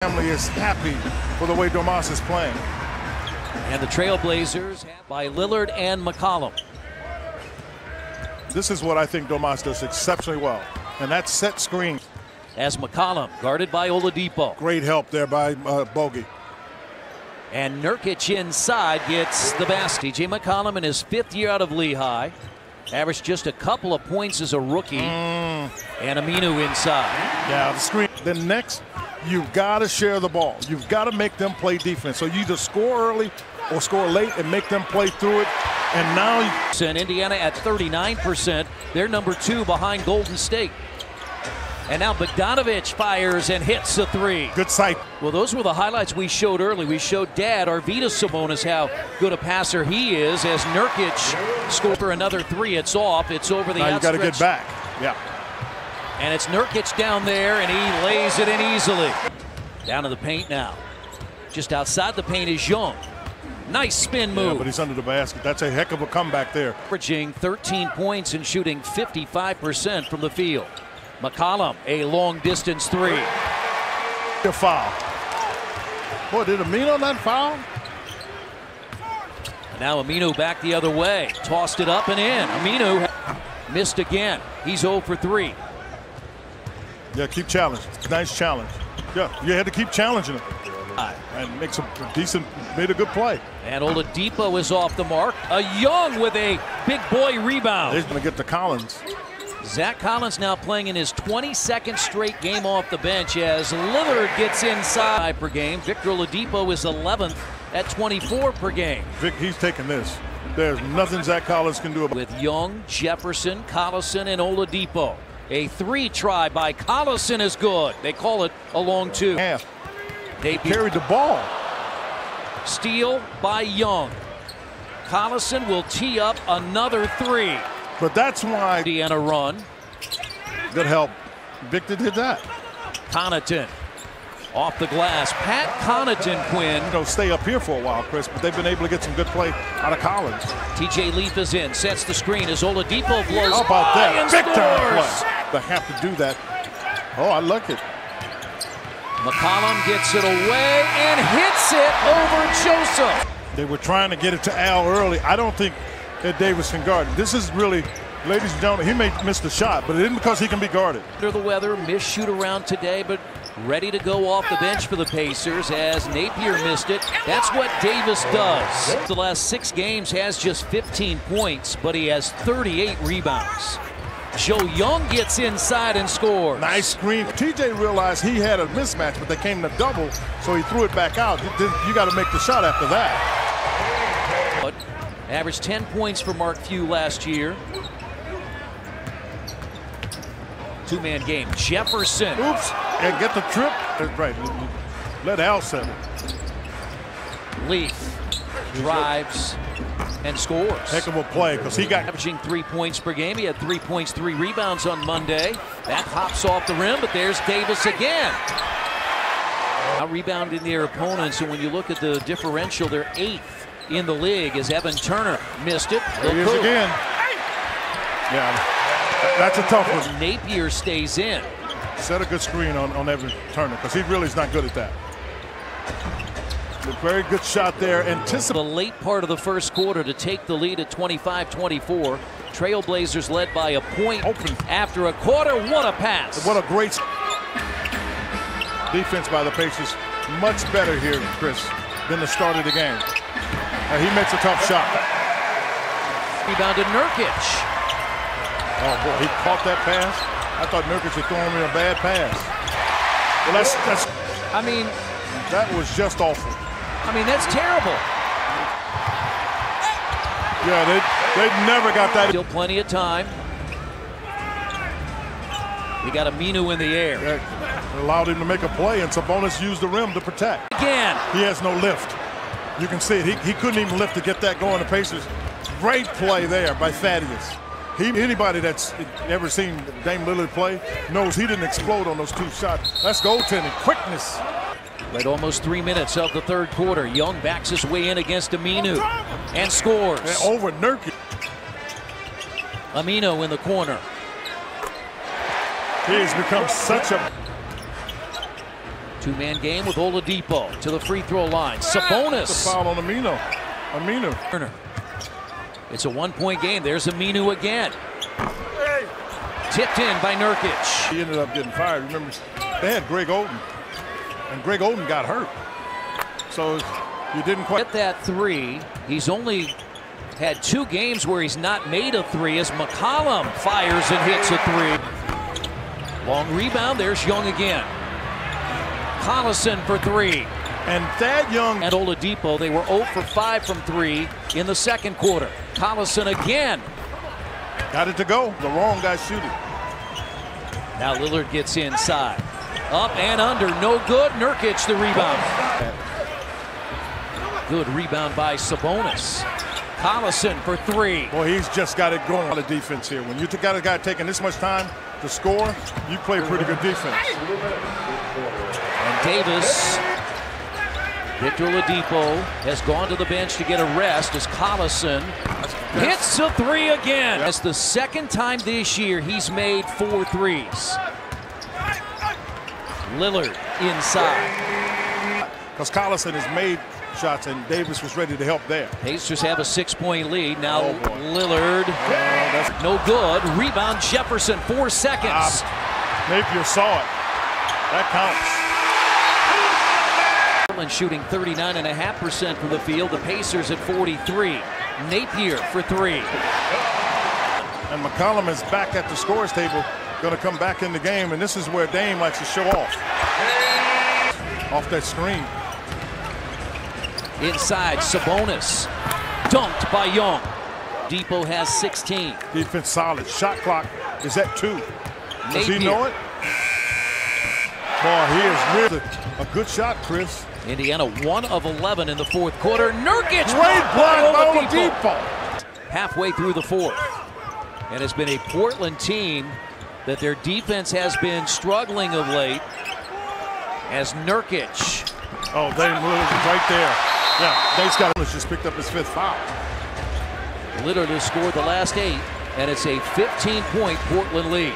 Family is happy for the way Domas is playing. And the Trailblazers by Lillard and McCollum. This is what I think Domas does exceptionally well, and that's set screen. As McCollum guarded by Oladipo. Great help there by Bogey. And Nurkic inside gets the basket. TJ McCollum in his 5th year out of Lehigh. Averaged just a couple of points as a rookie. And Aminu inside. Yeah, the screen. Then next, you've got to share the ball. You've got to make them play defense. So you either score early or score late and make them play through it. And now Indiana at 39%. They're number 2 behind Golden State. And now Bogdanovich fires and hits a 3. Good sight. Well, those were the highlights we showed early. We showed Dad, Arvydas Sabonis, how good a passer he is as Nurkic scored for another 3. It's off. It's over the outstretched. Now you got to get back. Yeah. And it's Nurkic down there, and he lays it in easily. Down to the paint now. Just outside the paint is Young. Nice spin move. Yeah, but he's under the basket. That's a heck of a comeback there. Averaging 13 points and shooting 55% from the field. McCollum, a long distance 3. A foul. Boy, did Aminu not foul? And now Aminu back the other way. Tossed it up and in. Aminu missed again. He's 0 for 3. Yeah, keep challenging. Nice challenge. Yeah, you had to keep challenging him. And make some decent, made a good play. And Oladipo is off the mark. A Young with a big boy rebound. He's going to get to Collins. Zach Collins now playing in his 22nd straight game off the bench as Lillard gets inside per game. Victor Oladipo is 11th at 24 per game. Vic, he's taking this. There's nothing Zach Collins can do about it. With Young, Jefferson, Collison, and Oladipo. A 3 try by Collison is good. They call it a long 2. Half. They carried the ball. Steal by Young. Collison will tee up another 3. But that's why Indiana run. Good help. Victor did that. Connaughton off the glass. Pat Connaughton, Quinn. You know, stay up here for a while, Chris, but they've been able to get some good play out of Collins. TJ Leaf is in, sets the screen as Oladipo blows. How about that? And Big time scores. play. They have to do that. Oh, I like it. McCollum gets it away and hits it over Joseph. They were trying to get it to Al early. I don't think that Davis can guard it. This is really, ladies and gentlemen, he may miss the shot, but it isn't because he can be guarded. Under the weather, missed shoot around today, but ready to go off the bench for the Pacers as Napier missed it. That's what Davis does. The last 6 games has just 15 points, but he has 38 rebounds. Joe Young gets inside and scores. Nice screen. TJ realized he had a mismatch, but they came to double, so he threw it back out. You got to make the shot after that. But averaged 10 points for Mark Few last year. 2-man game. Jefferson. Oops. And get the trip. Right. Let Al settle. Leaf drives and scores. Heck of a play because he got averaging 3 points per game. He had 3 points, 3 rebounds on Monday. That hops off the rim, but there's Davis again. Now rebounding their opponents, and when you look at the differential, they're 8th in the league as Evan Turner missed it. There he is again. Yeah, that's a tough one. Napier stays in. Set a good screen on Evan Turner because he really is not good at that. A very good shot there. The late part of the first quarter to take the lead at 25-24. Trailblazers led by a point after a quarter. What a pass. What a great defense by the Pacers. Much better here, Chris, than the start of the game. He makes a tough shot. Rebounded Nurkic. Oh, boy, he caught that pass. I thought Nurkic had thrown him a bad pass. Well, that's I mean, that was just awful. I mean, that's terrible. Yeah, they never got that. Still plenty of time. He got Aminu in the air. That allowed him to make a play, and Sabonis used the rim to protect. Again. He has no lift. You can see it. He couldn't even lift to get that going. The Pacers. Great play there by Thaddeus. Anybody that's ever seen Dame Lillard play knows he didn't explode on those 2 shots. That's goaltending. Quickness. Played almost 3 minutes of the third quarter. Young backs his way in against Aminu and scores. And over Nurkic. Aminu in the corner. He has become such a Two-man game with Oladipo to the free throw line. Sabonis. The foul on Aminu. It's a one-point game. There's Aminu again. Tipped in by Nurkic. He ended up getting fired. Remember, they had Greg Oden, and Greg Oden got hurt. So you didn't quite get that three. He's only had 2 games where he's not made a three as McCollum fires and hits a three. Long rebound. There's Young again. Collison for 3. And Thad Young and Oladipo, they were 0 for 5 from 3 in the second quarter. Collison again. Got it to go. The wrong guy shooting. Now Lillard gets inside. Up and under. No good. Nurkic the rebound. Good rebound by Sabonis. Collison for 3. Boy, he's just got it going on the defense here. When you got a guy taking this much time to score, you play pretty good defense. And Davis, Victor Oladipo has gone to the bench to get a rest as Collison hits a 3 again. That's the second time this year he's made 4 threes. Lillard inside. Because Collison has made shots and Davis was ready to help there. Pacers have a 6-point lead. Now Lillard, no good. Rebound Jefferson, 4 seconds. Napier saw it. That counts. Portland shooting 39.5% from the field. The Pacers at 43. Napier for 3. And McCollum is back at the scorer's table, going to come back in the game, and this is where Dame likes to show off that screen. Inside, Sabonis. Dunked by Young. Depot has 16. Defense solid. Shot clock is at 2. Does he know it? Boy, he is really a good shot, Chris. Indiana 1 of 11 in the fourth quarter. Nurkic! Great block by Oladipo. Halfway through the fourth. And it's been a Portland team that their defense has been struggling of late as Nurkic. Oh, Dame Lillard right there. Yeah, Dave's got just picked up his 5th foul. Lillard has scored the last 8, and it's a 15-point Portland lead.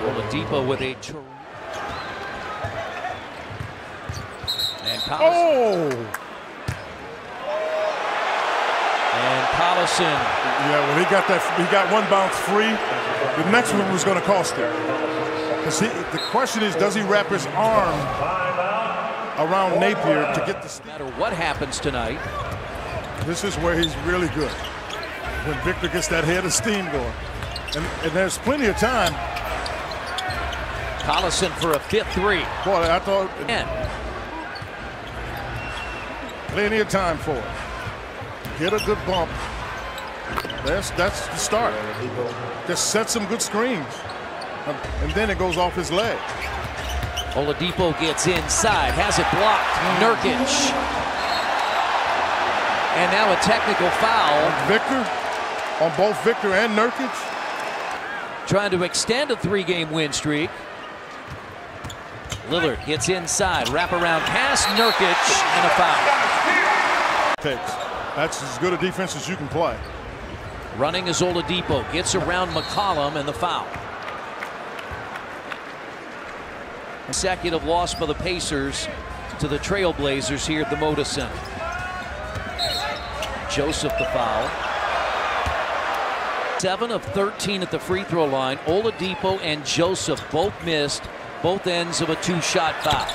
Oladipo with a and Collison. And Collison. Yeah, well, he got one bounce free. The next one was going to cost him. The question is, does he wrap his arm around Napier to get the... No matter what happens tonight. This is where he's really good. When Victor gets that head of steam going. And there's plenty of time. Collison for a 5th 3. Boy, I thought... Plenty of time for it. Get a good bump. That's the start. Just set some good screens. And then it goes off his leg. Oladipo gets inside, has it blocked. Nurkic. And now a technical foul. Victor, on both Victor and Nurkic. Trying to extend a 3-game win streak. Lillard gets inside, wraparound pass, Nurkic, and a foul. That's as good a defense as you can play. Running is Oladipo, gets around McCollum, and the foul. Consecutive loss by the Pacers to the Trailblazers here at the Moda Center. Joseph the foul. 7 of 13 at the free throw line. Oladipo and Joseph both missed both ends of a 2-shot foul.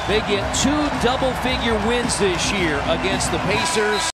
They get 2 double-figure wins this year against the Pacers.